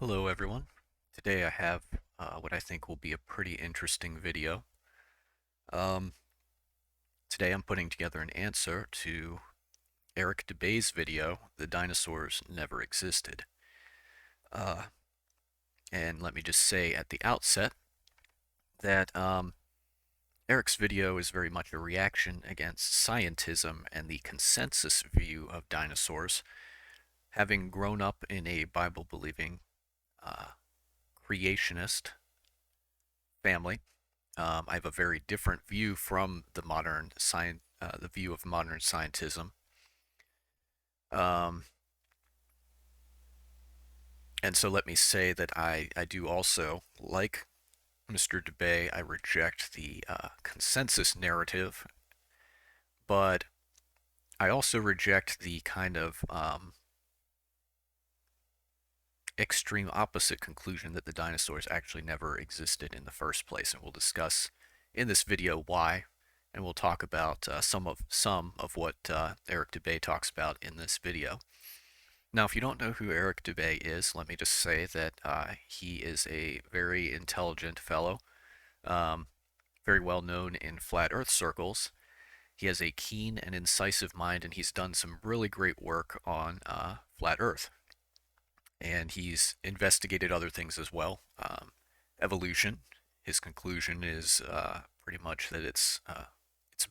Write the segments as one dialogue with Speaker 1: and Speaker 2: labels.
Speaker 1: Hello everyone. Today I have what I think will be a pretty interesting video. Um, Today I'm putting together an answer to Eric Dubay's video, The Dinosaurs Never Existed. Uh, and let me just say at the outset that Eric's video is very much a reaction against scientism and the consensus view of dinosaurs. Having grown up in a Bible-believing uh, creationist family, I have a very different view from the view of modern scientism. Um, and so let me say that I do also, like Mr. Dubay, I reject the consensus narrative, but I also reject the kind of extreme opposite conclusion that the dinosaurs actually never existed in the first place. And we'll discuss in this video why, and we'll talk about some of what Eric Dubay talks about in this video. Now, if you don't know who Eric Dubay is, let me just say that he is a very intelligent fellow, um, very well known in flat Earth circles. He has a keen and incisive mind, and he's done some really great work on flat Earth. And he's investigated other things as well. Evolution. His conclusion is pretty much that it's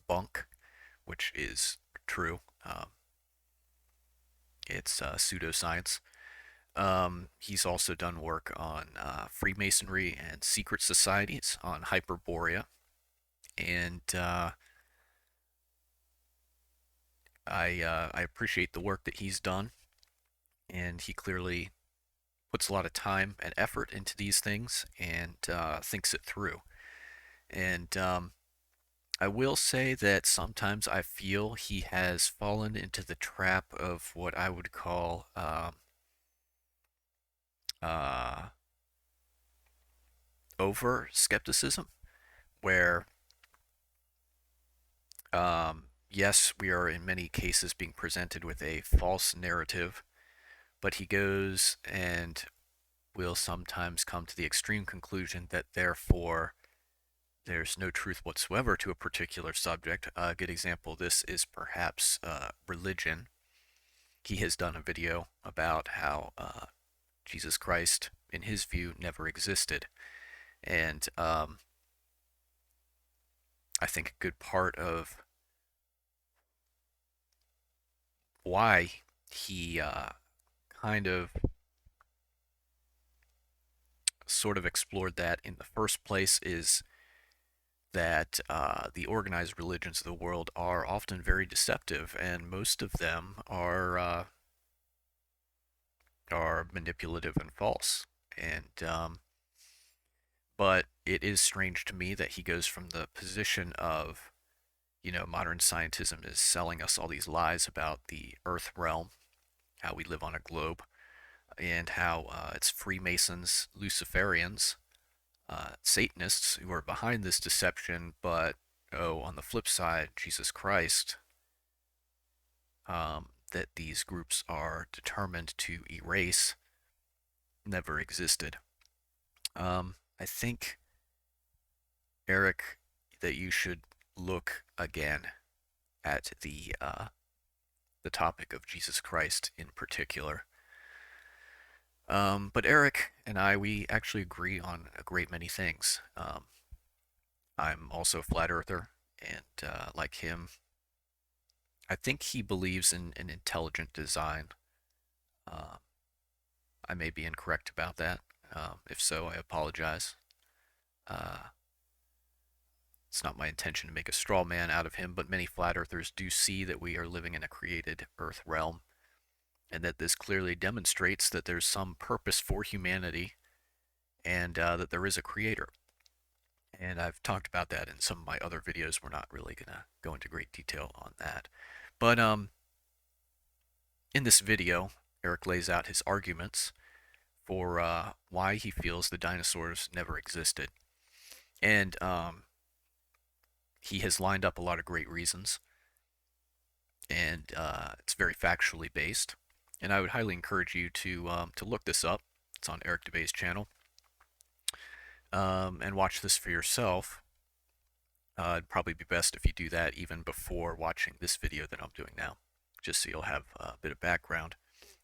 Speaker 1: bunk, which is true. It's pseudoscience. He's also done work on Freemasonry and secret societies, on Hyperborea, and I appreciate the work that he's done, and he clearly puts a lot of time and effort into these things and thinks it through. And I will say that sometimes I feel he has fallen into the trap of what I would call uh, over skepticism, where yes, we are in many cases being presented with a false narrative, but he goes and will sometimes come to the extreme conclusion that therefore there's no truth whatsoever to a particular subject. A good example of this is perhaps religion. He has done a video about how Jesus Christ, in his view, never existed. And I think a good part of why he kind of sort of explored that in the first place is that the organized religions of the world are often very deceptive, and most of them are manipulative and false. And but it is strange to me that he goes from the position of, modern scientism is selling us all these lies about the Earth realm, how we live on a globe, and how it's Freemasons, Luciferians, Satanists who are behind this deception, but on the flip side, Jesus Christ, that these groups are determined to erase, never existed. I think, Eric, that you should look again at the topic of Jesus Christ in particular. But Eric and I, we actually agree on a great many things. I'm also a flat earther, and like him, I think he believes in an intelligent design. Uh, I may be incorrect about that. If so, I apologize. Uh, it's not my intention to make a straw man out of him, but many flat earthers do see that we are living in a created earth realm, and that this clearly demonstrates that there's some purpose for humanity, and that there is a creator. And I've talked about that in some of my other videos. We're not really going to go into great detail on that. But in this video, Eric lays out his arguments for why he feels the dinosaurs never existed. And he has lined up a lot of great reasons, and it's very factually based. And I would highly encourage you to look this up It's on Eric Dubay's channel. And watch this for yourself. It'd probably be best if you do that even before watching this video that I'm doing now, just so you'll have a bit of background,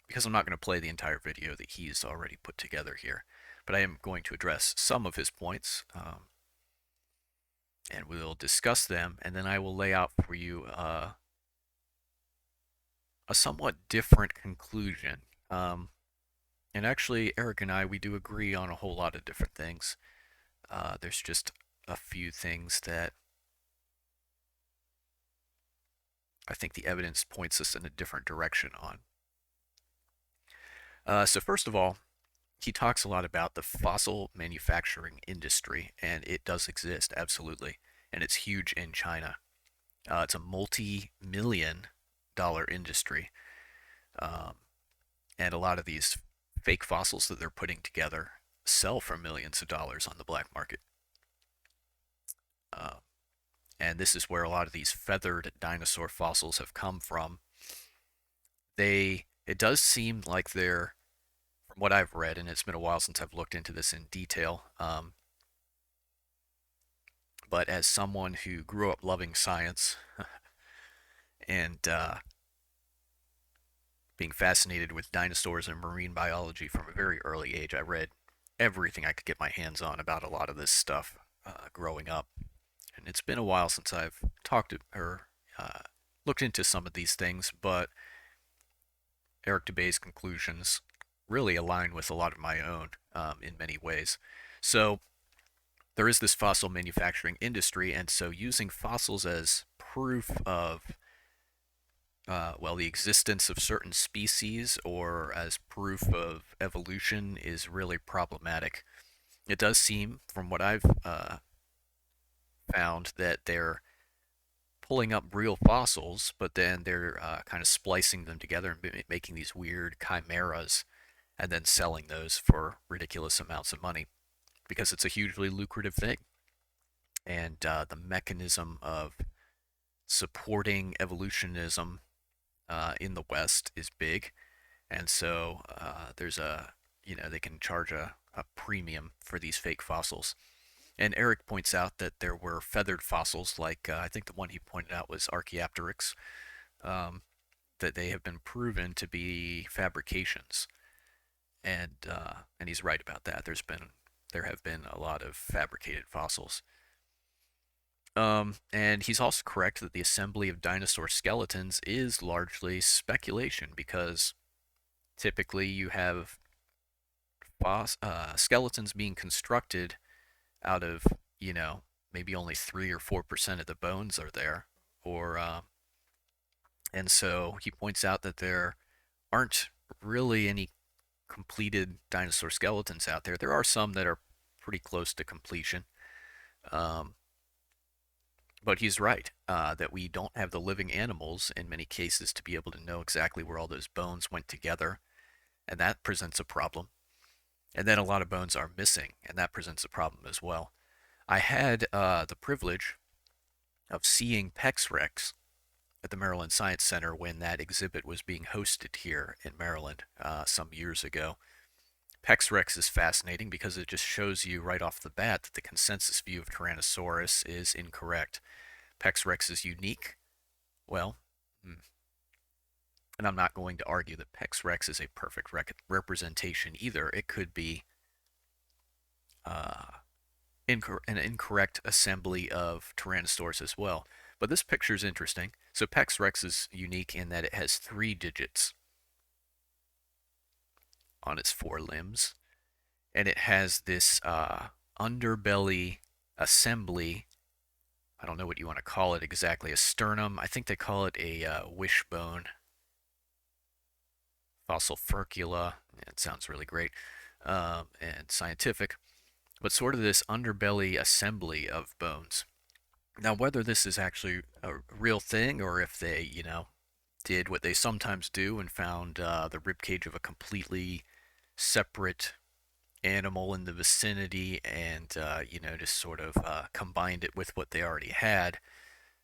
Speaker 1: because I'm not going to play the entire video that he's already put together here, but I am going to address some of his points, and we'll discuss them, and then I will lay out for you a somewhat different conclusion. And actually, Eric and I, we do agree on a whole lot of different things. There's just a few things that I think the evidence points us in a different direction on. So first of all, he talks a lot about the fossil manufacturing industry, and it does exist, absolutely. And it's huge in China. It's a multi-million dollar industry. And a lot of these fake fossils that they're putting together sell for millions of dollars on the black market. And this is where a lot of these feathered dinosaur fossils have come from. It does seem like they're, from what I've read, and it's been a while since I've looked into this in detail, but as someone who grew up loving science and being fascinated with dinosaurs and marine biology from a very early age, I read everything I could get my hands on about a lot of this stuff growing up. And it's been a while since I've talked to or looked into some of these things, but Eric Dubay's conclusions really align with a lot of my own in many ways. So there is this fossil manufacturing industry, and so using fossils as proof of the existence of certain species or as proof of evolution is really problematic. It does seem, from what I've found, that they're pulling up real fossils, but then they're kind of splicing them together and making these weird chimeras and then selling those for ridiculous amounts of money because it's a hugely lucrative thing. And the mechanism of supporting evolutionism in the West is big. And so there's they can charge a premium for these fake fossils. And Eric points out that there were feathered fossils, like I think the one he pointed out was Archaeopteryx, that they have been proven to be fabrications, and he's right about that. There have been a lot of fabricated fossils, and he's also correct that the assembly of dinosaur skeletons is largely speculation because typically you have skeletons being constructed out of, maybe only 3 or 4% of the bones are there, or and so he points out that there aren't really any completed dinosaur skeletons out there. There are some that are pretty close to completion, but he's right that we don't have the living animals in many cases to be able to know exactly where all those bones went together, and that presents a problem. And then a lot of bones are missing, and that presents a problem as well. I had the privilege of seeing Pex Rex at the Maryland Science Center when that exhibit was being hosted here in Maryland some years ago. Pex Rex is fascinating because it just shows you right off the bat that the consensus view of Tyrannosaurus is incorrect. Pex Rex is unique. Well, and I'm not going to argue that Pex Rex is a perfect representation either. It could be an incorrect assembly of Tyrannosaurus as well. But this picture is interesting. So Pex Rex is unique in that it has 3 digits on its 4 limbs, and it has this underbelly assembly. I don't know what you want to call it exactly. A sternum. I think they call it a wishbone. Fossil furcula. It sounds really great and scientific. But sort of this underbelly assembly of bones. Now, whether this is actually a real thing or if they, did what they sometimes do and found the ribcage of a completely separate animal in the vicinity and, just sort of combined it with what they already had,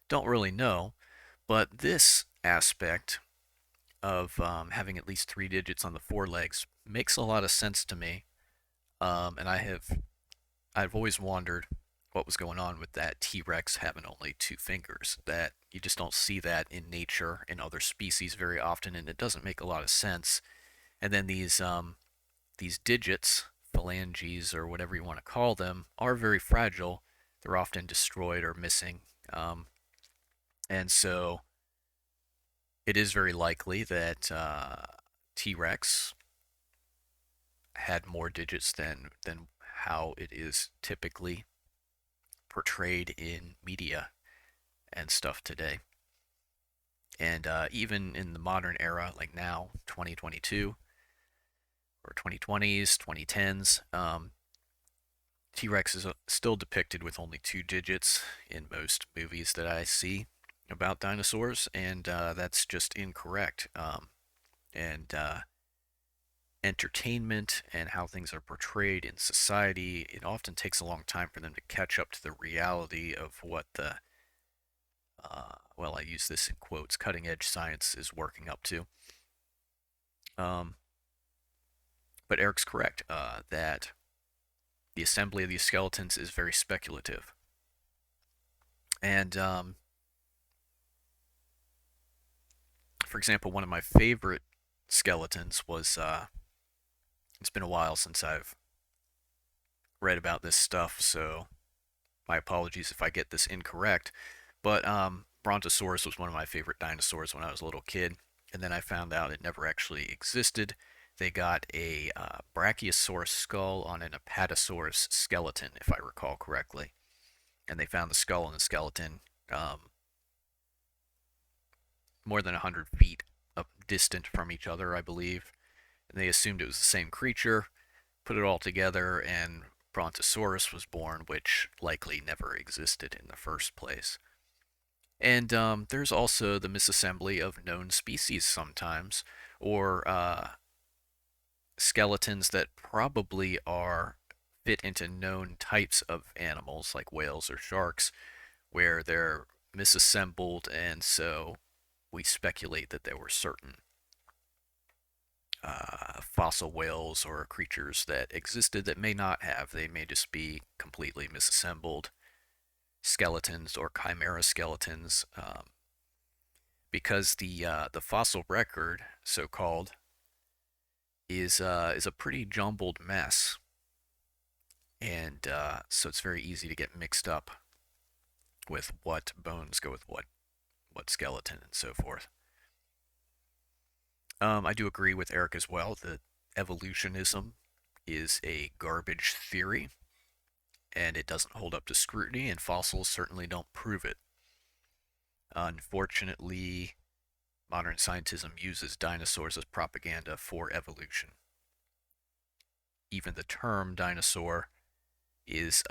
Speaker 1: don't really know. But this aspect of having at least 3 digits on the forelegs makes a lot of sense to me. And I've always wondered what was going on with that T-Rex having only two fingers. That you just don't see that in nature in other species very often, and it doesn't make a lot of sense. And then these digits, phalanges or whatever you want to call them, are very fragile. They're often destroyed or missing, and so it is very likely that T-Rex had more digits than how it is typically portrayed in media and stuff today. And even in the modern era, like now, 2022 or 2020s, 2010s, T-Rex is still depicted with only two digits in most movies that I see about dinosaurs, and that's just incorrect. And Entertainment and how things are portrayed in society, it often takes a long time for them to catch up to the reality of what the, well, I use this in quotes, cutting edge science is working up to. Um, but Eric's correct that the assembly of these skeletons is very speculative. And for example, one of my favorite skeletons was, it's been a while since I've read about this stuff, so my apologies if I get this incorrect. But Brontosaurus was one of my favorite dinosaurs when I was a little kid, and then I found out it never actually existed. They got a Brachiosaurus skull on an Apatosaurus skeleton, if I recall correctly, and they found the skull and the skeleton more than 100 feet up distant from each other, I believe. And they assumed it was the same creature, put it all together, and Brontosaurus was born, which likely never existed in the first place. And there's also the misassembly of known species sometimes, or skeletons that probably are fit into known types of animals, like whales or sharks, where they're misassembled, and so we speculate that there were certain fossil whales or creatures that existed that may not have. They may just be completely misassembled skeletons or chimera skeletons, because the fossil record, so called, is a pretty jumbled mess, and so it's very easy to get mixed up with what bones go with what skeleton and so forth. I do agree with Eric as well that evolutionism is a garbage theory, and it doesn't hold up to scrutiny, and fossils certainly don't prove it. Unfortunately, modern scientism uses dinosaurs as propaganda for evolution. Even the term dinosaur is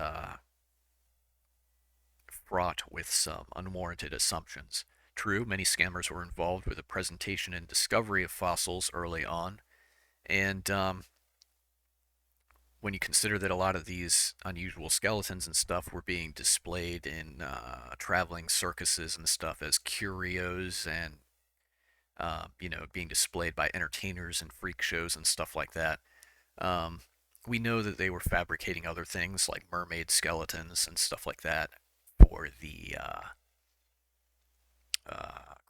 Speaker 1: fraught with some unwarranted assumptions. True, many scammers were involved with the presentation and discovery of fossils early on, and when you consider that a lot of these unusual skeletons and stuff were being displayed in traveling circuses and stuff as curios, and being displayed by entertainers and freak shows and stuff like that. Um, we know that they were fabricating other things like mermaid skeletons and stuff like that for the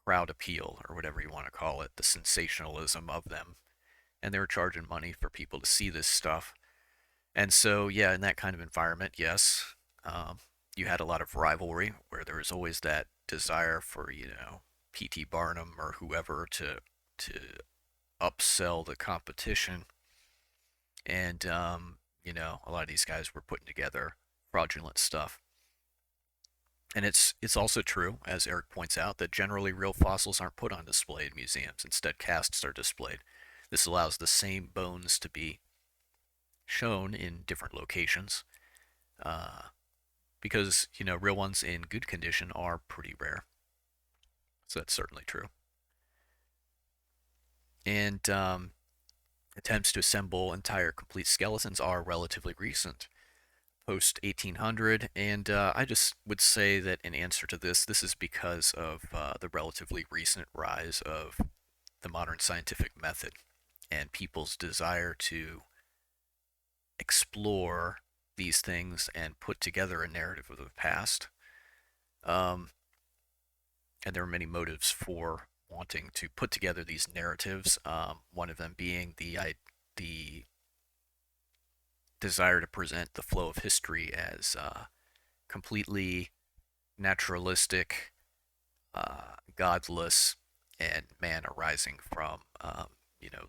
Speaker 1: crowd appeal, or whatever you want to call it, the sensationalism of them. And they were charging money for people to see this stuff. And so, yeah, in that kind of environment, yes, you had a lot of rivalry where there was always that desire for, P.T. Barnum or whoever to upsell the competition. And, a lot of these guys were putting together fraudulent stuff. And it's also true, as Eric points out, that generally real fossils aren't put on display in museums. Instead, casts are displayed. This allows the same bones to be shown in different locations, because real ones in good condition are pretty rare. So that's certainly true. And attempts to assemble entire complete skeletons are relatively recent, post 1800, and I just would say that in answer to this is because of the relatively recent rise of the modern scientific method and people's desire to explore these things and put together a narrative of the past. Um, and there are many motives for wanting to put together these narratives. One of them being the desire to present the flow of history as completely naturalistic, godless, and man arising from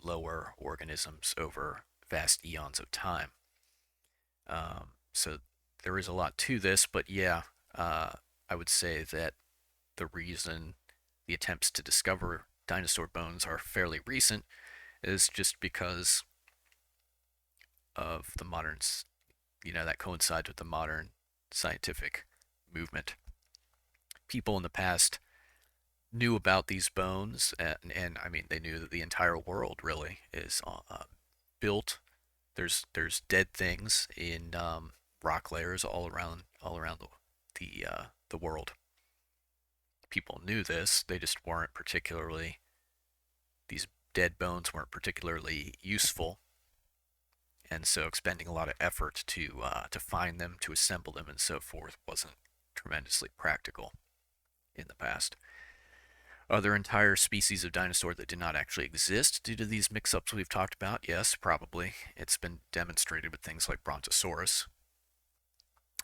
Speaker 1: lower organisms over vast eons of time. So there is a lot to this, but yeah, I would say that the reason the attempts to discover dinosaur bones are fairly recent is just because of the moderns, that coincides with the modern scientific movement. People in the past knew about these bones, and I mean, they knew that the entire world really is built. There's dead things in rock layers all around the world. People knew this. They just weren't particularly these dead bones weren't particularly useful, and so expending a lot of effort to find them, to assemble them, and so forth wasn't tremendously practical in the past. Are there entire species of dinosaur that did not actually exist due to these mix-ups we've talked about? Yes, probably. It's been demonstrated with things like Brontosaurus.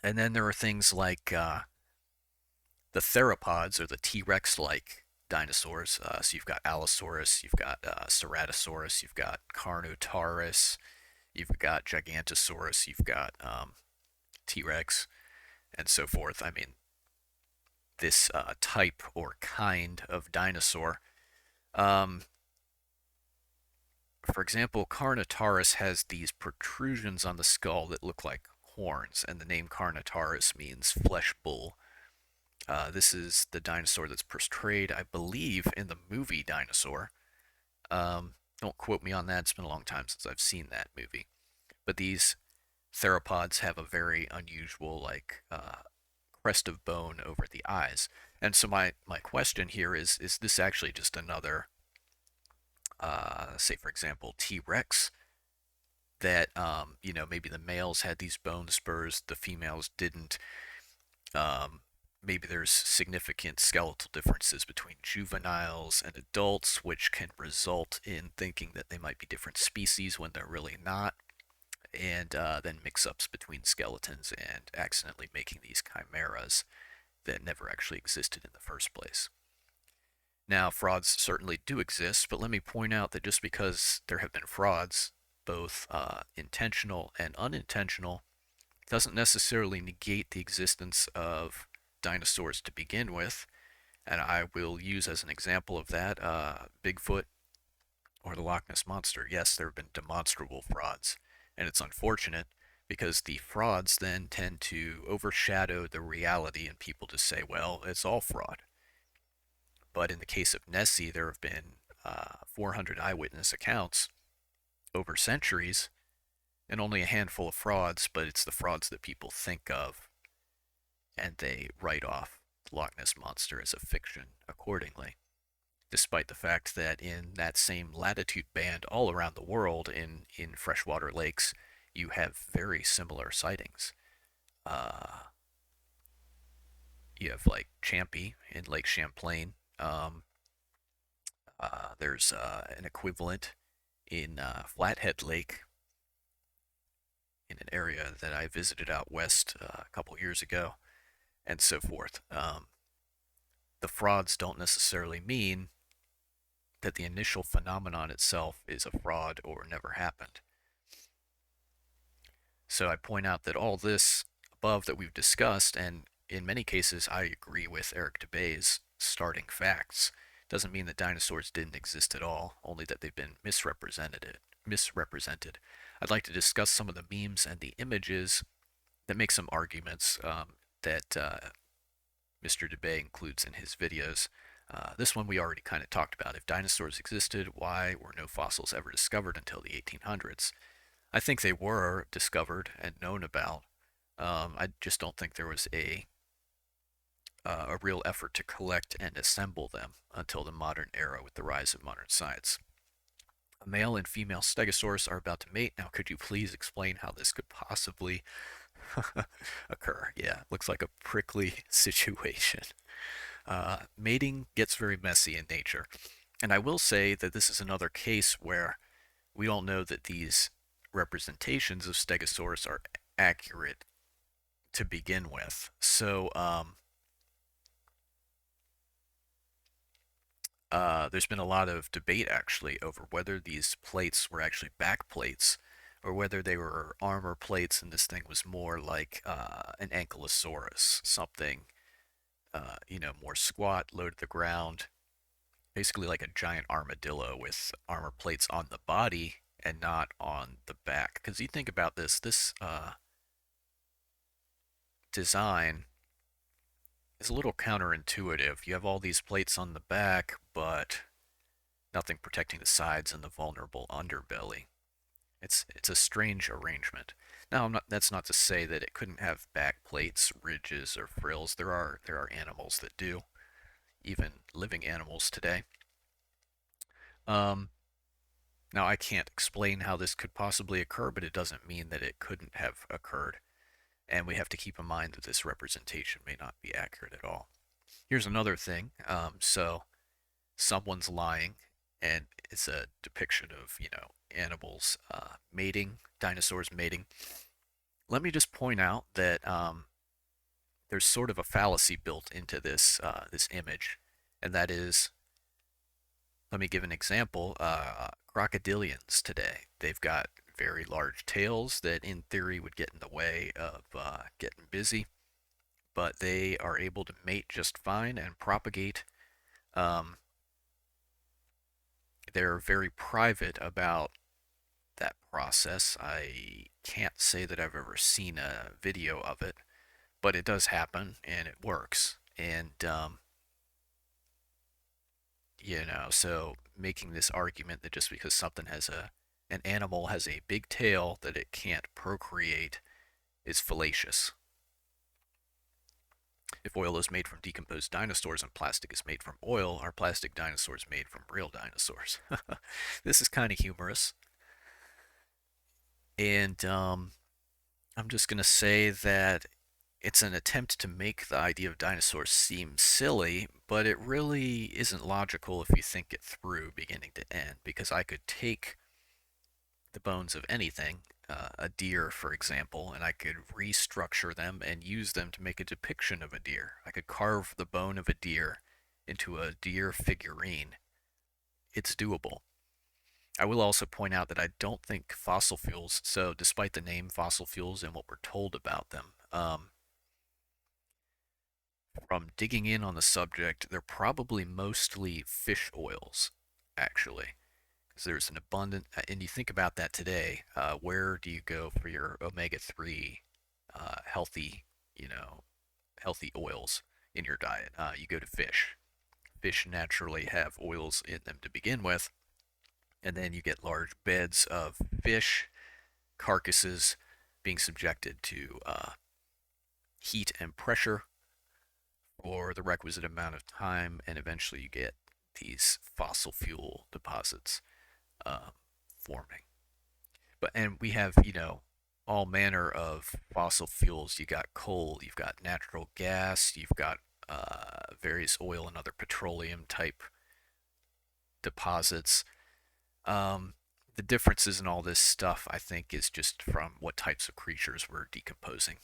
Speaker 1: And then there are things like the theropods, or the T-Rex-like dinosaurs. So you've got Allosaurus, you've got Ceratosaurus, you've got Carnotaurus, you've got Gigantosaurus, you've got T-Rex, and so forth. I mean, this type or kind of dinosaur. Um, for example, Carnotaurus has these protrusions on the skull that look like horns, and the name Carnotaurus means flesh bull. This is the dinosaur that's portrayed, I believe, in the movie Dinosaur. Don't quote me on that. It's been a long time since I've seen that movie. But these theropods have a very unusual, like, crest of bone over the eyes. And so my question here is this actually just another, say for example, T-Rex that, maybe the males had these bone spurs, the females didn't. Maybe there's significant skeletal differences between juveniles and adults, which can result in thinking that they might be different species when they're really not, and then mix-ups between skeletons and accidentally making these chimeras that never actually existed in the first place. Now, frauds certainly do exist, but let me point out that just because there have been frauds, both intentional and unintentional, doesn't necessarily negate the existence of dinosaurs to begin with. And I will use as an example of that Bigfoot or the Loch Ness Monster. Yes, there have been demonstrable frauds, and it's unfortunate because the frauds then tend to overshadow the reality, and people just say, well, it's all fraud. But in the case of Nessie, there have been 400 eyewitness accounts over centuries, and only a handful of frauds, but it's the frauds that people think of, and they write off the Loch Ness Monster as a fiction accordingly, despite the fact that in that same latitude band all around the world in freshwater lakes, you have very similar sightings. You have like Champy in Lake Champlain. There's an equivalent in Flathead Lake in an area that I visited out west a couple years ago, and so forth. The frauds don't necessarily mean that the initial phenomenon itself is a fraud or never happened. So I point out that all this above that we've discussed, and in many cases I agree with Eric Dubay's starting facts, doesn't mean that dinosaurs didn't exist at all, only that they've been misrepresented. I'd like to discuss some of the memes and the images that make some arguments that Mr. Dubay includes in his videos. This one we already kind of talked about. If dinosaurs existed, why were no fossils ever discovered until the 1800s? I think they were discovered and known about. I just don't think there was a real effort to collect and assemble them until the modern era with the rise of modern science. A male and female stegosaurus are about to mate. Now, could you please explain how this could possibly occur? Yeah, looks like a prickly situation. Mating gets very messy in nature. And I will say that this is another case where we don't know that these representations of Stegosaurus are accurate to begin with. So there's been a lot of debate actually over whether these plates were actually back plates or whether they were armor plates and this thing was more like an ankylosaurus, something more squat, low to the ground, basically like a giant armadillo with armor plates on the body and not on the back. Because you think about this design is a little counterintuitive. You have all these plates on the back, but nothing protecting the sides and the vulnerable underbelly. It's a strange arrangement. Now, that's not to say that it couldn't have back plates, ridges, or frills. There are animals that do, even living animals today. Um, Now, I can't explain how this could possibly occur, but it doesn't mean that it couldn't have occurred. And we have to keep in mind that this representation may not be accurate at all. Here's another thing. So someone's lying, and it's a depiction of, animals mating, dinosaurs mating. Let me just point out that there's sort of a fallacy built into this image, and that is, let me give an example. Crocodilians today, they've got very large tails that in theory would get in the way of getting busy, but they are able to mate just fine and propagate. Um, they're very private about that process. I can't say that I've ever seen a video of it, but it does happen and it works. And so making this argument that just because something has an animal has a big tail that it can't procreate is fallacious. If oil is made from decomposed dinosaurs and plastic is made from oil, are plastic dinosaurs made from real dinosaurs? This is kind of humorous. And I'm just going to say that it's an attempt to make the idea of dinosaurs seem silly, but it really isn't logical if you think it through beginning to end, because I could take the bones of anything, a deer, for example, and I could restructure them and use them to make a depiction of a deer. I could carve the bone of a deer into a deer figurine. It's doable. I will also point out that I don't think fossil fuels, so despite the name fossil fuels and what we're told about them, from digging in on the subject, they're probably mostly fish oils, actually. Because there's an abundant, and you think about that today, where do you go for your omega-3 healthy, healthy oils in your diet? You go to fish. Fish naturally have oils in them to begin with, and then you get large beds of fish carcasses being subjected to heat and pressure for the requisite amount of time, and eventually you get these fossil fuel deposits uh, forming. And we have, all manner of fossil fuels. You got coal, you've got natural gas, you've got various oil and other petroleum type deposits. The differences in all this stuff, I think, is just from what types of creatures we're decomposing.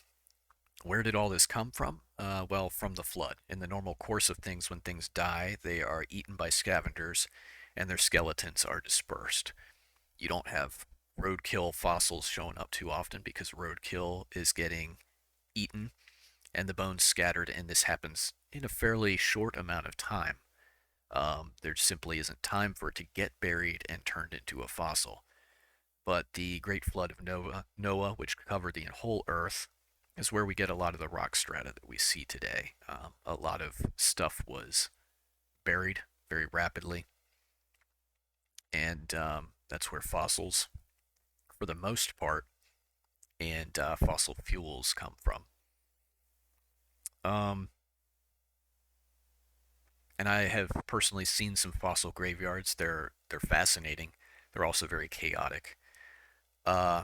Speaker 1: Where did all this come from? Well, from the flood. In the normal course of things, when things die, they are eaten by scavengers and their skeletons are dispersed. You don't have roadkill fossils showing up too often because roadkill is getting eaten and the bones scattered, and this happens in a fairly short amount of time. There simply isn't time for it to get buried and turned into a fossil. But the Great Flood of Noah, which covered the whole Earth, is where we get a lot of the rock strata that we see today. A lot of stuff was buried very rapidly, and that's where fossils, for the most part, and fossil fuels come from. Um, and I have personally seen some fossil graveyards. They're fascinating. They're also very chaotic. Uh,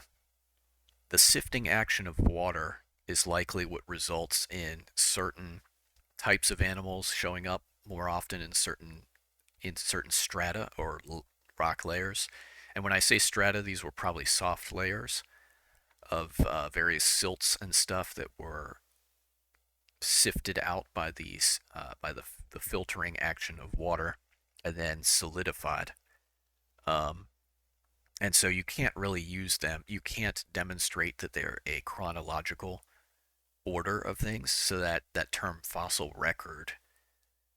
Speaker 1: the sifting action of water is likely what results in certain types of animals showing up more often in certain strata or rock layers. And when I say strata, these were probably soft layers of various silts and stuff that were sifted out by the filtering action of water and then solidified. Um, and so you can't really use them. You can't demonstrate that they're a chronological order of things. So that term fossil record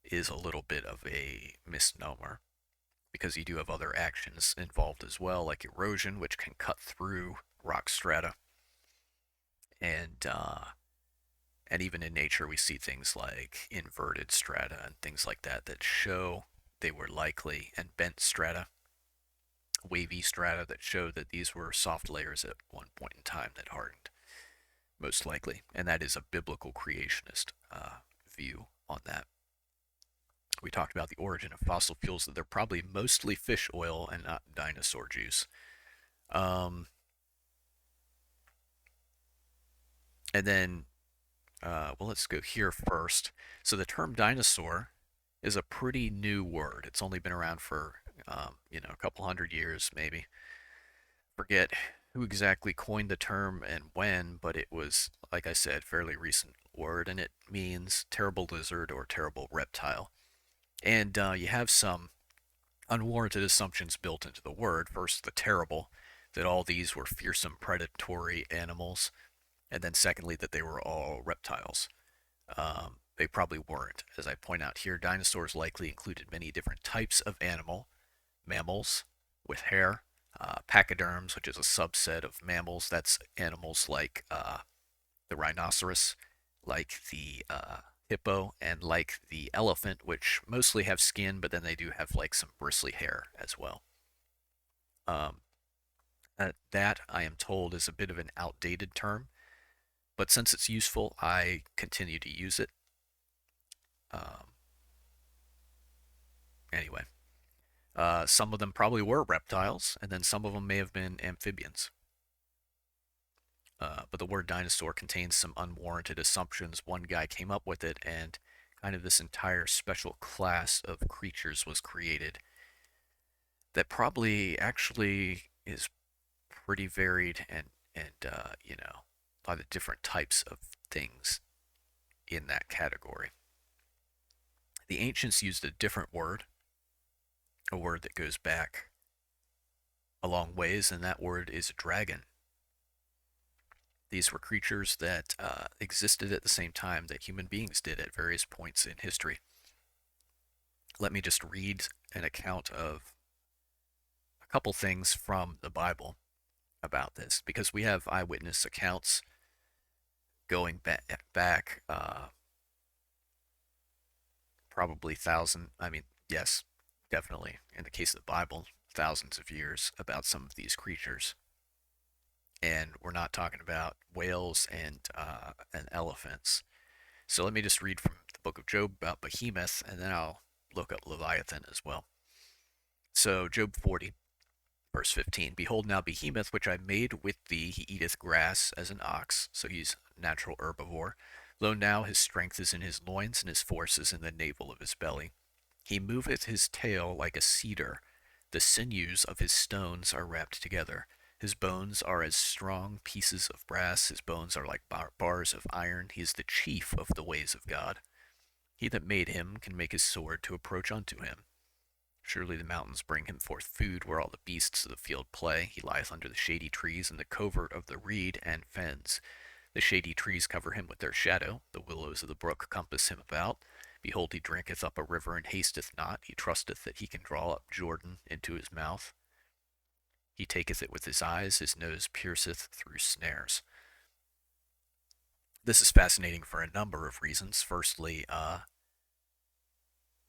Speaker 1: is a little bit of a misnomer because you do have other actions involved as well, like erosion, which can cut through rock strata, and and even in nature we see things like inverted strata and things like that that show they were likely, and bent strata, wavy strata that show that these were soft layers at one point in time that hardened, most likely, and that is a biblical creationist view on that. We talked about the origin of fossil fuels, that they're probably mostly fish oil and not dinosaur juice. Um, and then, well, let's go here first. So the term dinosaur is a pretty new word. It's only been around for, a couple hundred years, maybe. Forget who exactly coined the term and when, but it was, like I said, fairly recent word, and it means terrible lizard or terrible reptile. And you have some unwarranted assumptions built into the word. First, the terrible, that all these were fearsome predatory animals, and then secondly, that they were all reptiles. They probably weren't. As I point out here, dinosaurs likely included many different types of mammals with hair, pachyderms, which is a subset of mammals. That's animals like the rhinoceros, like the hippo, and like the elephant, which mostly have skin, but then they do have like some bristly hair as well. Um, that, I am told, is a bit of an outdated term, but since it's useful, I continue to use it. Um, anyway, some of them probably were reptiles, and then some of them may have been amphibians. But the word dinosaur contains some unwarranted assumptions. One guy came up with it, and kind of this entire special class of creatures was created that probably actually is pretty varied, and a lot of different types of things in that category. The ancients used a different word, a word that goes back a long ways, and that word is dragon. These were creatures that existed at the same time that human beings did at various points in history. Let me just read an account of a couple things from the Bible about this, because we have eyewitness accounts going back probably yes, definitely, in the case of the Bible, thousands of years about some of these creatures. And we're not talking about whales and elephants. So let me just read from the book of Job about Behemoth, and then I'll look up Leviathan as well. So Job 40, verse 15. Behold now Behemoth, which I made with thee, he eateth grass as an ox, so he's a natural herbivore. Lo now his strength is in his loins, and his force is in the navel of his belly. He moveth his tail like a cedar. The sinews of his stones are wrapped together. His bones are as strong pieces of brass. His bones are like bars of iron. He is the chief of the ways of God. He that made him can make his sword to approach unto him. Surely the mountains bring him forth food, where all the beasts of the field play. He lieth under the shady trees in the covert of the reed and fens. The shady trees cover him with their shadow. The willows of the brook compass him about. Behold, he drinketh up a river and hasteth not. He trusteth that he can draw up Jordan into his mouth. He taketh it with his eyes. His nose pierceth through snares. This is fascinating for a number of reasons. Firstly,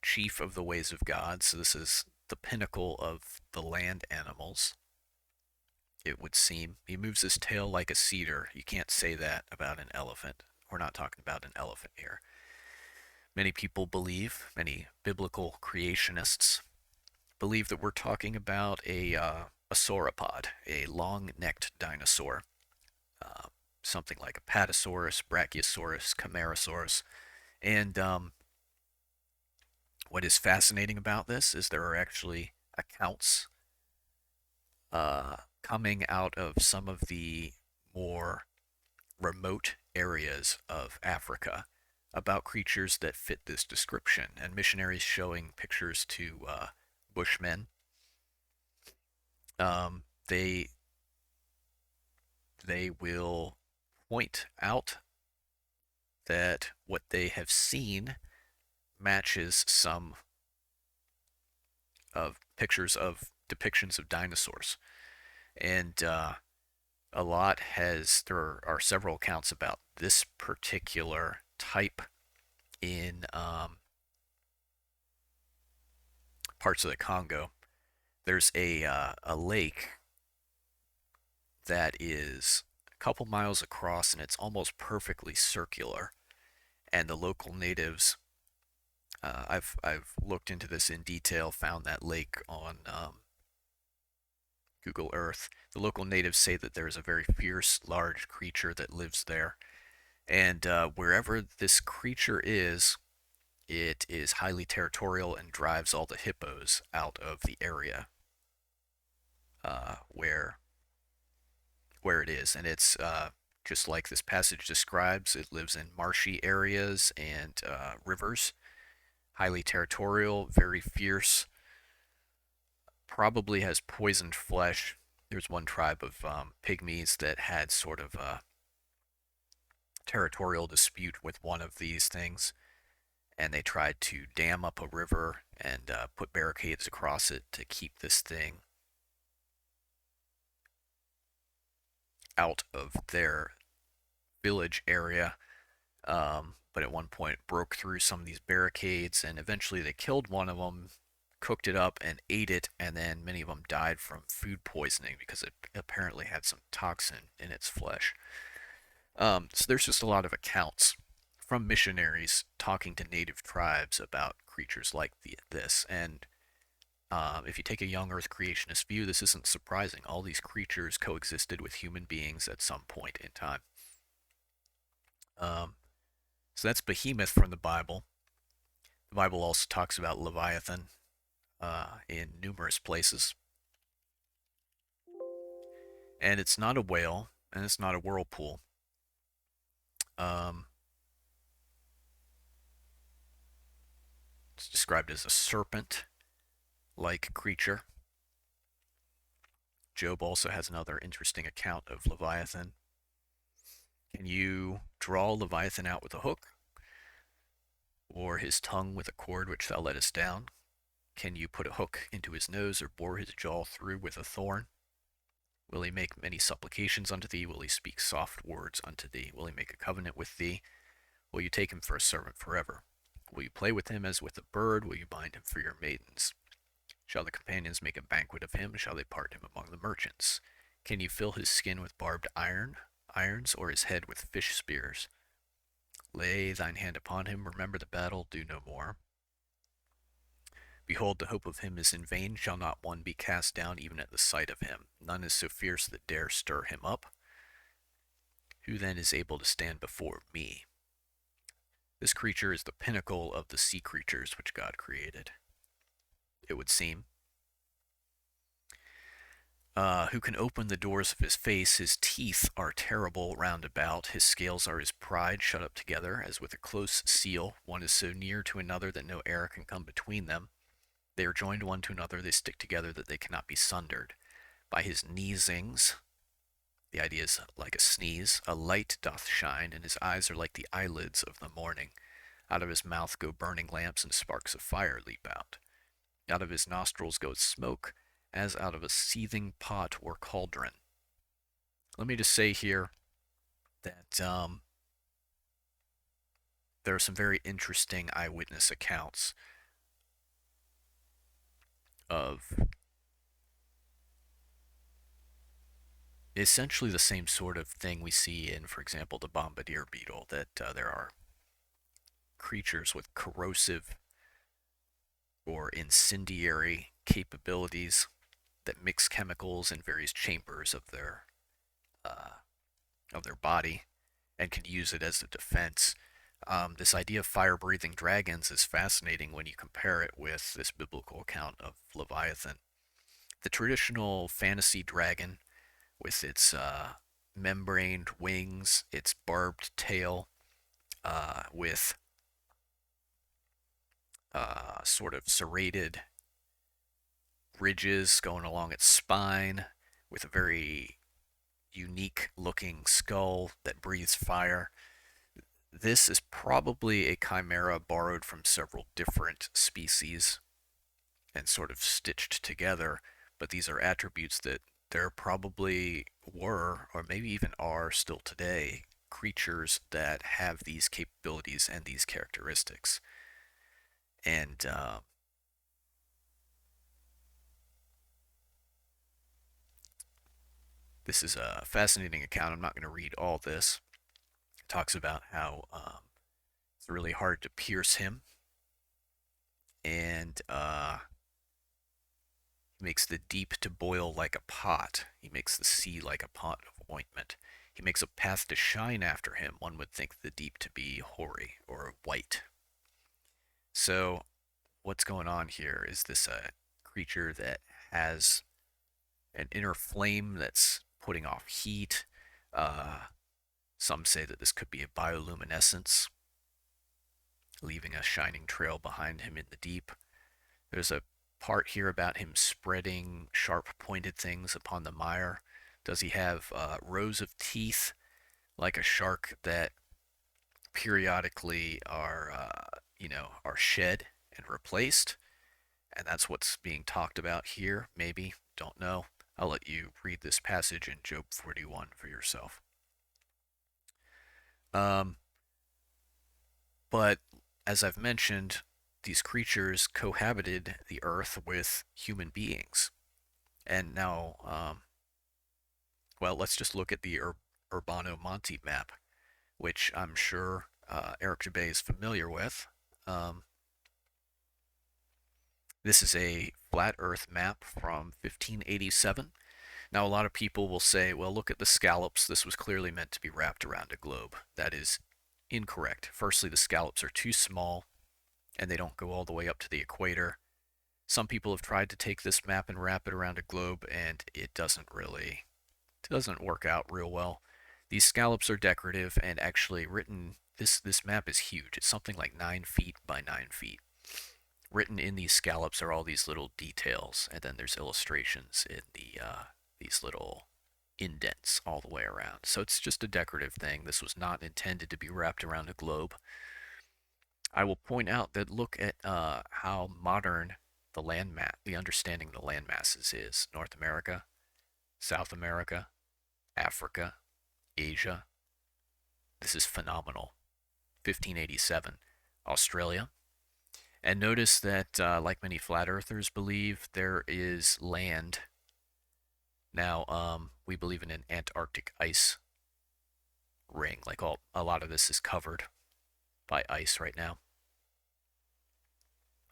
Speaker 1: chief of the ways of God. So this is the pinnacle of the land animals, it would seem. He moves his tail like a cedar. You can't say that about an elephant. We're not talking about an elephant here. Many people believe, many biblical creationists believe that we're talking about a sauropod, a long-necked dinosaur, uh, something like a Patasaurus, Brachiosaurus, Camarasaurus. And what is fascinating about this is there are actually accounts coming out of some of the more remote areas of Africa about creatures that fit this description, and missionaries showing pictures to Bushmen. They will point out that what they have seen matches some of pictures of depictions of dinosaurs, and there are several accounts about this particular type in parts of the Congo. There's a lake that is a couple miles across and it's almost perfectly circular. And the local natives, I've looked into this in detail, found that lake on Google Earth. The local natives say that there is a very fierce, large creature that lives there, and wherever this creature is, it is highly territorial and drives all the hippos out of the area where it is. And it's just like this passage describes. It lives in marshy areas and rivers, highly territorial, very fierce, probably has poisoned flesh. There's one tribe of pygmies that had sort of a territorial dispute with one of these things, and they tried to dam up a river and put barricades across it to keep this thing out of their village area. But at one point broke through some of these barricades, and eventually they killed one of them, cooked it up and ate it, and then many of them died from food poisoning because it apparently had some toxin in its flesh. So there's just a lot of accounts from missionaries talking to native tribes about creatures like this. And if you take a young Earth creationist view, this isn't surprising. All these creatures coexisted with human beings at some point in time. Um, so that's Behemoth from the Bible. The Bible also talks about Leviathan in numerous places. And it's not a whale, and it's not a whirlpool. Um, it's described as a serpent-like creature. Job also has another interesting account of Leviathan. Can you draw Leviathan out with a hook, or his tongue with a cord which thou lettest down? Can you put a hook into his nose, or bore his jaw through with a thorn? Will he make many supplications unto thee? Will he speak soft words unto thee? Will he make a covenant with thee? Will you take him for a servant forever? Will you play with him as with a bird? Will you bind him for your maidens? Shall the companions make a banquet of him? Shall they part him among the merchants? Can you fill his skin with barbed irons, or his head with fish spears? Lay thine hand upon him, remember the battle, do no more. Behold, the hope of him is in vain. Shall not one be cast down even at the sight of him? None is so fierce that dare stir him up. Who then is able to stand before me? This creature is the pinnacle of the sea creatures which God created, it would seem. Who can open the doors of his face? His teeth are terrible round about. His scales are his pride, shut up together as with a close seal. One is so near to another that no air can come between them. They are joined one to another, they stick together that they cannot be sundered. By his neesings, the idea is like a sneeze, a light doth shine, and his eyes are like the eyelids of the morning. Out of his mouth go burning lamps, and sparks of fire leap out. Out of his nostrils goes smoke, as out of a seething pot or cauldron. Let me just say here that there are some very interesting eyewitness accounts of essentially the same sort of thing we see in, for example, the bombardier beetle, that there are creatures with corrosive or incendiary capabilities that mix chemicals in various chambers uh, of their body and can use it as a defense. This idea of fire-breathing dragons is fascinating when you compare it with this biblical account of Leviathan. The traditional fantasy dragon, with its membraned wings, its barbed tail, with sort of serrated ridges going along its spine, with a very unique looking skull that breathes fire. This is probably a chimera borrowed from several different species and sort of stitched together, but these are attributes that there probably were, or maybe even are still today, creatures that have these capabilities and these characteristics. And this is a fascinating account. I'm not going to read all this. It talks about how it's really hard to pierce him, and makes the deep to boil like a pot. He makes the sea like a pot of ointment. He makes a path to shine after him. One would think the deep to be hoary or white. So, what's going on here? Is this a creature that has an inner flame that's putting off heat? Uh, some say that this could be a bioluminescence, leaving a shining trail behind him in the deep. There's a part here about him spreading sharp pointed things upon the mire. Does he have rows of teeth like a shark that periodically are shed and replaced? And that's what's being talked about here. Maybe, don't know. I'll let you read this passage in Job 41 for yourself. Um, but as I've mentioned, these creatures cohabited the earth with human beings. And now, well, let's just look at the Urbano Monte map, which I'm sure Eric Dubay is familiar with. Um, this is a flat earth map from 1587. Now, a lot of people will say, well, look at the scallops. This was clearly meant to be wrapped around a globe. That is incorrect. Firstly, the scallops are too small and they don't go all the way up to the equator. Some people have tried to take this map and wrap it around a globe, and it doesn't work out real well. These scallops are decorative and actually written. This map is huge. It's something like 9 feet by 9 feet. Written in these scallops are all these little details, and then there's illustrations in these little indents all the way around. So it's just a decorative thing. This was not intended to be wrapped around a globe. I will point out that look at how modern the understanding of the land masses is. North America, South America, Africa, Asia. This is phenomenal. 1587, Australia. And notice that, like many flat earthers believe, there is land. Now, we believe in an Antarctic ice ring. Like a lot of this is covered by ice right now.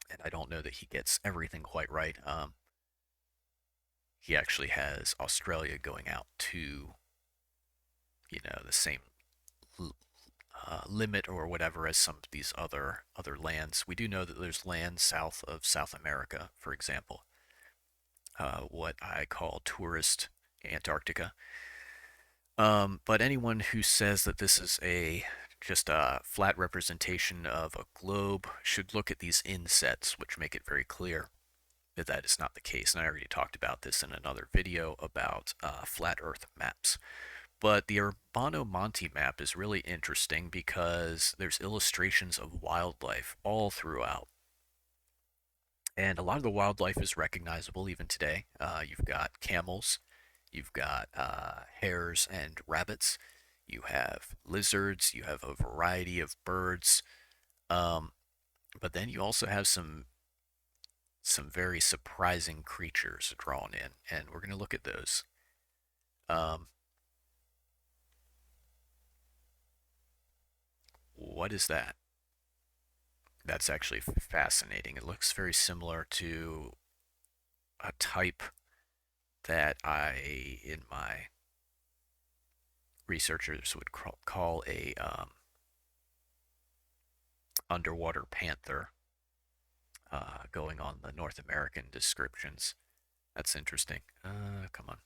Speaker 1: And I don't know that he gets everything quite right. He actually has Australia going out to, the same limit or whatever as some of these other lands. We do know that there's land south of South America, for example, what I call tourist Antarctica. But anyone who says that this is just a flat representation of a globe should look at these insets, which make it very clear that that is not the case. And I already talked about this in another video about flat Earth maps. But the Urbano Monte map is really interesting because there's illustrations of wildlife all throughout. And a lot of the wildlife is recognizable even today. You've got camels, you've got hares and rabbits, you have lizards, you have a variety of birds. Um, but then you also have some very surprising creatures drawn in, and we're going to look at those. Um, what is that? That's actually fascinating. It looks very similar to a type that I, in my researchers would call a underwater panther, going on the North American descriptions. That's interesting. Come on.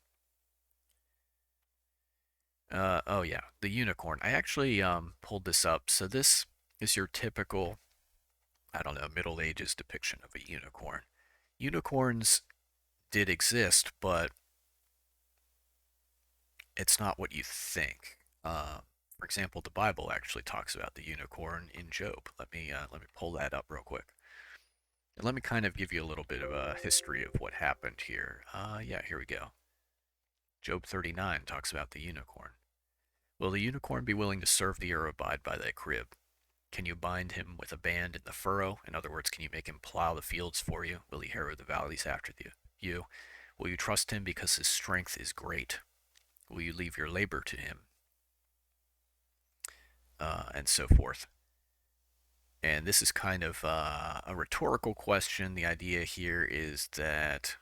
Speaker 1: Oh yeah, the unicorn. I actually pulled this up. So this is your typical, I don't know, Middle Ages depiction of a unicorn. Unicorns did exist, but it's not what you think. For example, the Bible actually talks about the unicorn in Job. Let me pull that up real quick. And let me kind of give you a little bit of a history of what happened here. Yeah, here we go. Job 39 talks about the unicorn. Will the unicorn be willing to serve thee or abide by thy crib? Can you bind him with a band in the furrow? In other words, can you make him plow the fields for you? Will he harrow the valleys after you? Will you trust him because his strength is great? Will you leave your labor to him? And so forth. And this is kind of a rhetorical question. The idea here is that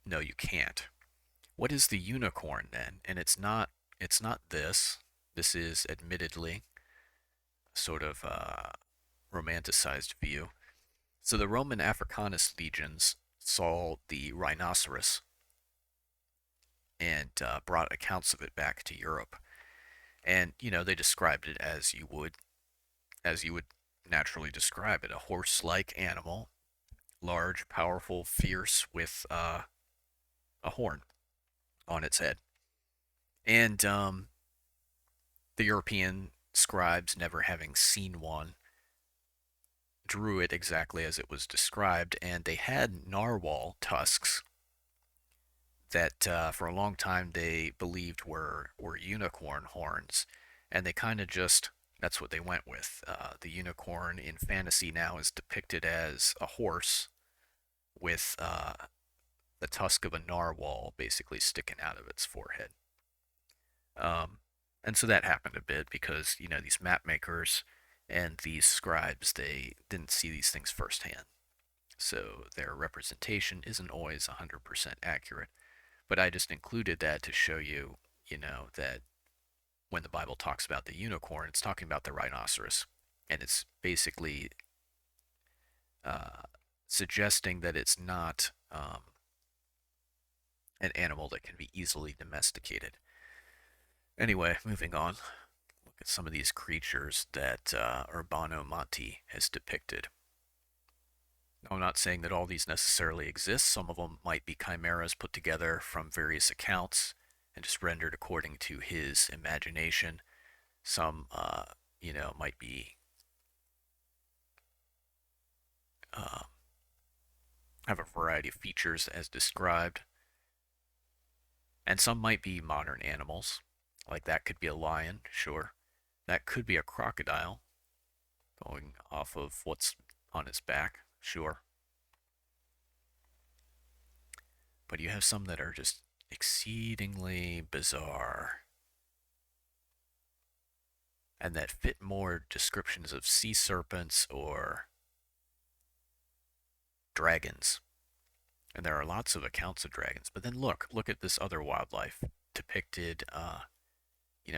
Speaker 1: no, you can't. What is the unicorn then? And it's not this. This is admittedly sort of romanticized view. So the Roman Africanist legions saw the rhinoceros and brought accounts of it back to Europe. And they described it as you would naturally describe it, a horse-like animal, large, powerful, fierce, with a horn on its head. And the European scribes, never having seen one, drew it exactly as it was described, and they had narwhal tusks that for a long time they believed were unicorn horns, and they kind of just that's what they went with. The unicorn in fantasy now is depicted as a horse with the tusk of a narwhal basically sticking out of its forehead. Um, and so that happened a bit because these map makers and these scribes, they didn't see these things firsthand, so their representation isn't always 100% accurate. But I just included that to show you, that when the Bible talks about the unicorn, it's talking about the rhinoceros. And it's basically uh, suggesting that it's not an animal that can be easily domesticated. Anyway, moving on. Look at some of these creatures that Urbano Monti has depicted. I'm not saying that all these necessarily exist. Some of them might be chimeras put together from various accounts and just rendered according to his imagination. Some, might be uh, have a variety of features as described, and some might be modern animals. Like that could be a lion, sure. That could be a crocodile, going off of what's on its back, sure. But you have some that are just exceedingly bizarre and that fit more descriptions of sea serpents or dragons. And there are lots of accounts of dragons. But then look at this other wildlife depicted,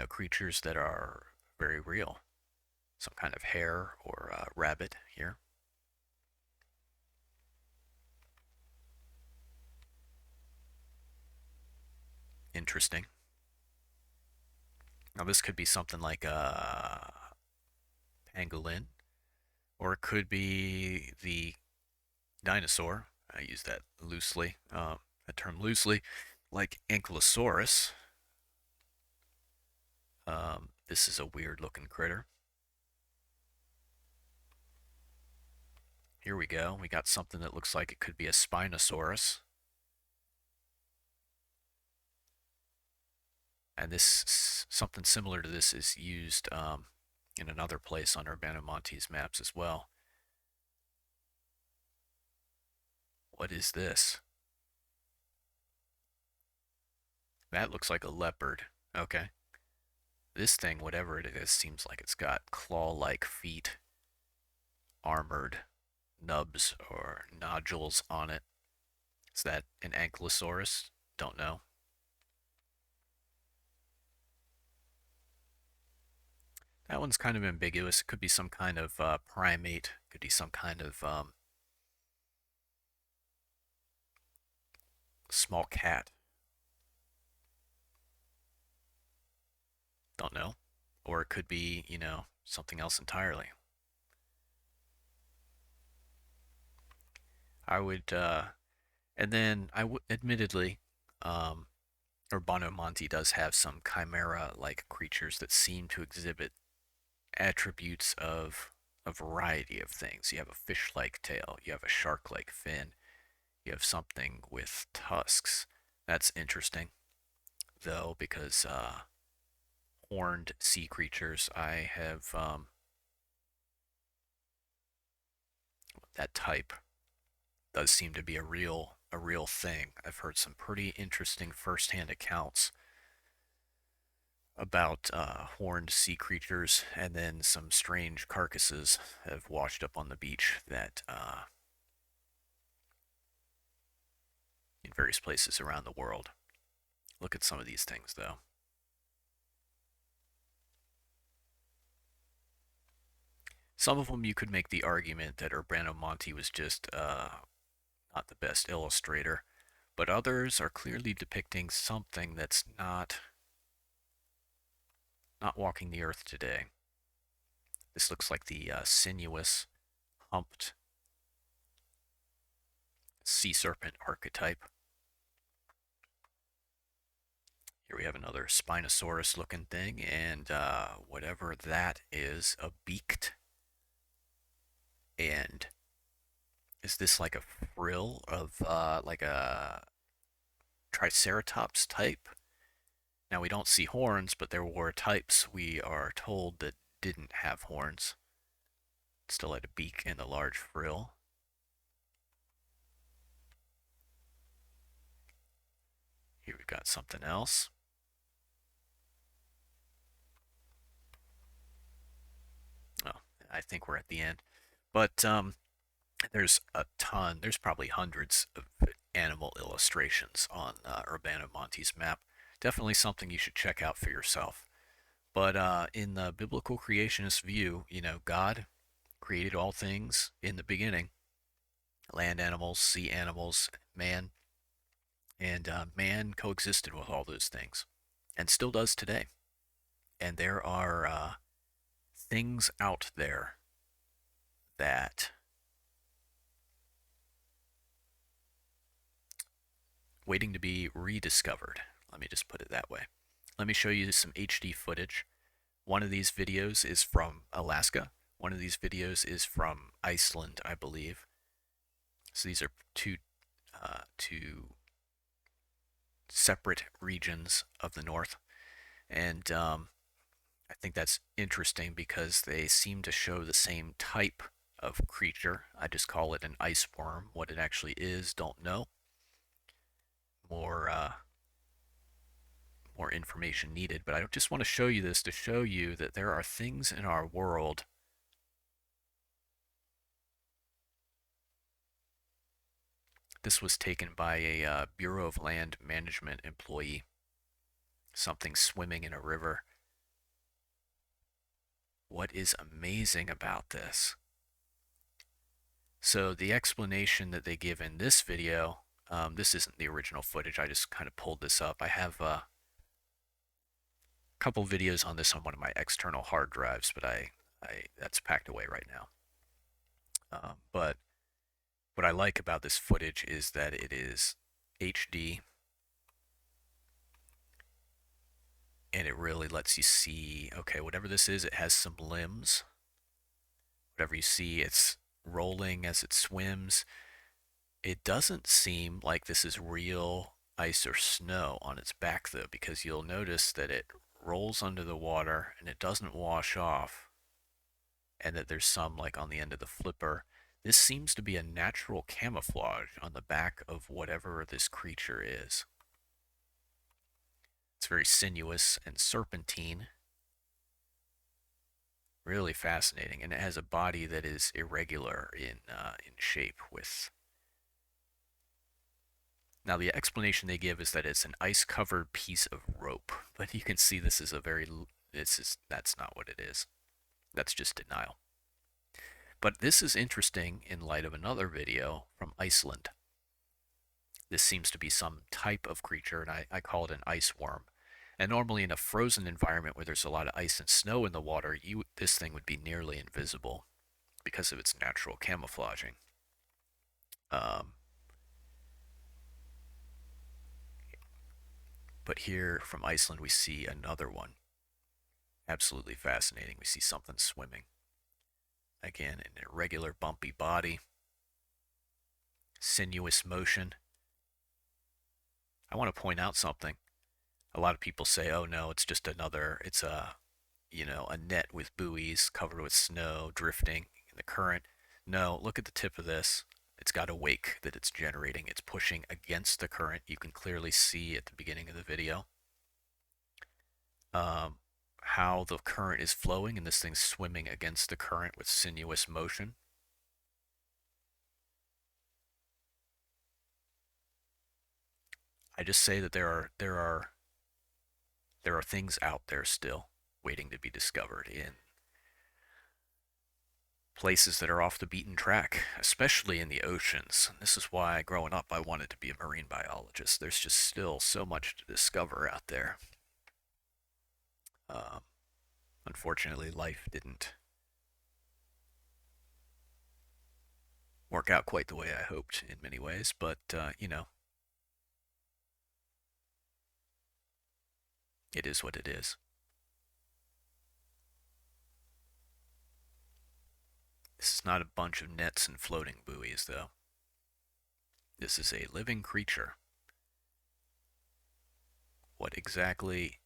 Speaker 1: creatures that are very real. Some kind of hare or rabbit here. Interesting. Now this could be something like a pangolin, or it could be the dinosaur. I use that term loosely, like Ankylosaurus. This is a weird looking critter. Here we go. We got something that looks like it could be a Spinosaurus. And this something similar to this is used in another place on Urbano Monti's maps as well. What is this? That looks like a leopard. Okay. This thing, whatever it is, seems like it's got claw-like feet, armored, nubs or nodules on it. Is that an ankylosaurus? Don't know. That one's kind of ambiguous. It could be some kind of primate. Could be some kind of small cat. Don't know. Or it could be, something else entirely. I would, and then admittedly, um, Urbanomante does have some chimera-like creatures that seem to exhibit attributes of a variety of things. You have a fish-like tail, you have a shark-like fin, you have something with tusks. That's interesting, though, because horned sea creatures, I have that type does seem to be a real thing. I've heard some pretty interesting first-hand accounts about horned sea creatures, and then some strange carcasses have washed up on the beach that in various places around the world. Look at some of these things, though. Some of them you could make the argument that Urbano Monti was just not the best illustrator, but others are clearly depicting something that's not walking the earth today. This looks like the sinuous, humped sea serpent archetype. Here we have another Spinosaurus looking thing, and whatever that is, a beaked. And is this like a frill of like a Triceratops type? Now we don't see horns, but there were types we are told that didn't have horns. Still had a beak and a large frill. Here we've got something else. Oh, I think we're at the end. But there's a ton, there's probably hundreds of animal illustrations on Urbano Monti's map. Definitely something you should check out for yourself. But in the biblical creationist view, God created all things in the beginning, land animals, sea animals, man, and man coexisted with all those things and still does today. And there are things out there that waiting to be rediscovered. Let me just put it that way. Let me show you some HD footage. One of these videos is from Alaska. One of these videos is from Iceland, I believe. So these are two separate regions of the North, and I think that's interesting because they seem to show the same type of creature. I just call it an ice worm. What it actually is, don't know. More information needed, but I just want to show you this to show you that there are things in our world. This was taken by a Bureau of Land Management employee. Something swimming in a river. What is amazing about this? So the explanation that they give in this video, this isn't the original footage, I just kind of pulled this up. I have a couple videos on this on one of my external hard drives, but that's packed away right now. But what I like about this footage is that it is HD, and it really lets you see, okay, whatever this is, it has some limbs. Whatever you see, it's rolling as it swims. It doesn't seem like this is real ice or snow on its back, though, because you'll notice that it rolls under the water and it doesn't wash off, and that there's some like on the end of the flipper. This seems to be a natural camouflage on the back of whatever this creature is. It's very sinuous and serpentine. Really fascinating, and it has a body that is irregular in shape. With now the explanation they give is that it's an ice-covered piece of rope, but you can see this is a very this is that's not what it is. That's just denial. But this is interesting in light of another video from Iceland. This seems to be some type of creature, and I call it an ice worm. And normally in a frozen environment where there's a lot of ice and snow in the water, this thing would be nearly invisible because of its natural camouflaging. Um, but here from Iceland, we see another one. Absolutely fascinating. We see something swimming. Again, an irregular, bumpy body, sinuous motion. I want to point out something. A lot of people say, "Oh no, it's just it's a net with buoys covered with snow drifting in the current." No, look at the tip of this. It's got a wake that it's generating. It's pushing against the current. You can clearly see at the beginning of the video um, how the current is flowing, and this thing's swimming against the current with sinuous motion. I just say that there are things out there still waiting to be discovered in places that are off the beaten track, especially in the oceans. This is why growing up I wanted to be a marine biologist. There's just still so much to discover out there. Um, Unfortunately, life didn't work out quite the way I hoped in many ways, but it is what it is. This is not a bunch of nets and floating buoys, though. This is a living creature. What exactly?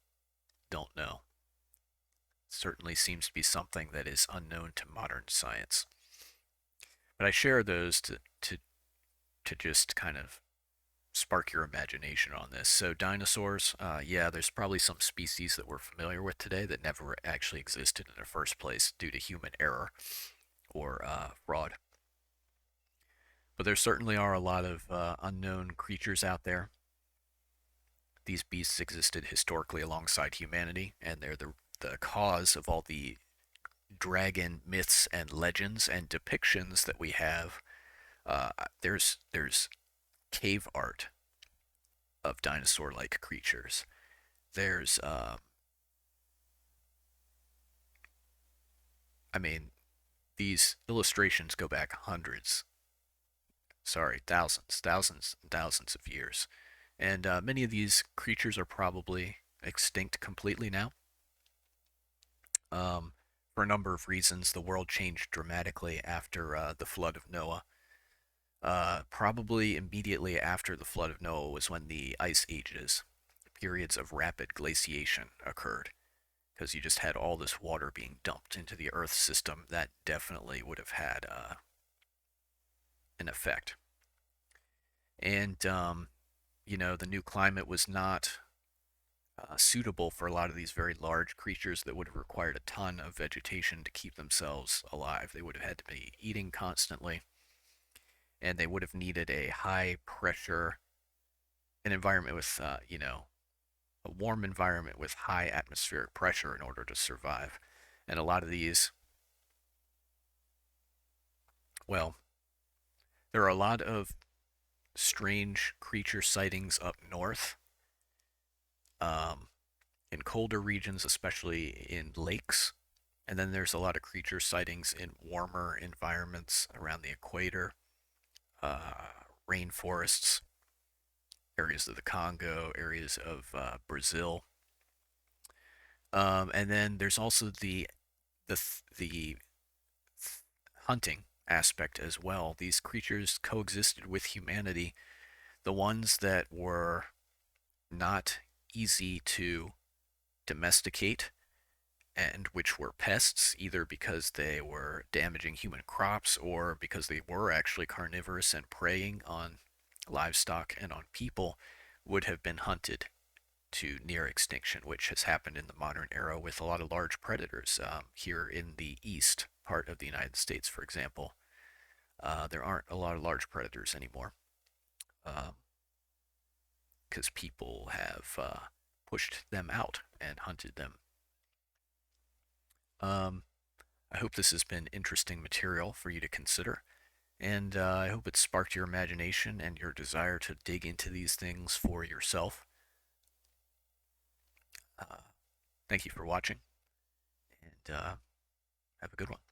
Speaker 1: Don't know. Certainly seems to be something that is unknown to modern science. But I share those to just kind of spark your imagination on this. So dinosaurs, yeah, there's probably some species that we're familiar with today that never actually existed in the first place due to human error or fraud. But there certainly are a lot of unknown creatures out there. These beasts existed historically alongside humanity, and they're the cause of all the dragon myths and legends and depictions that we have. There's cave art of dinosaur-like creatures. There's, I mean, these illustrations go back thousands and thousands of years. And many of these creatures are probably extinct completely now. Um, for a number of reasons, the world changed dramatically after the flood of Noah. Probably immediately after the flood of Noah was when the ice ages, periods of rapid glaciation occurred, because you just had all this water being dumped into the Earth system. That definitely would have had an effect. And the new climate was not suitable for a lot of these very large creatures that would have required a ton of vegetation to keep themselves alive. They would have had to be eating constantly, and they would have needed a high pressure, an environment with, a warm environment with high atmospheric pressure in order to survive. And a lot of these, well, there are a lot of strange creature sightings up north, um, in colder regions, especially in lakes. And then there's a lot of creature sightings in warmer environments around the equator, rainforests, areas of the Congo, areas of Brazil. And then there's also the hunting aspect as well. These creatures coexisted with humanity. The ones that were not easy to domesticate and which were pests, either because they were damaging human crops or because they were actually carnivorous and preying on livestock and on people, would have been hunted to near extinction, which has happened in the modern era with a lot of large predators. Here in the east part of the United States, for example, there aren't a lot of large predators anymore because people have pushed them out and hunted them. Um, I hope this has been interesting material for you to consider, and I hope it sparked your imagination and your desire to dig into these things for yourself. Uh, Thank you for watching, and have a good one.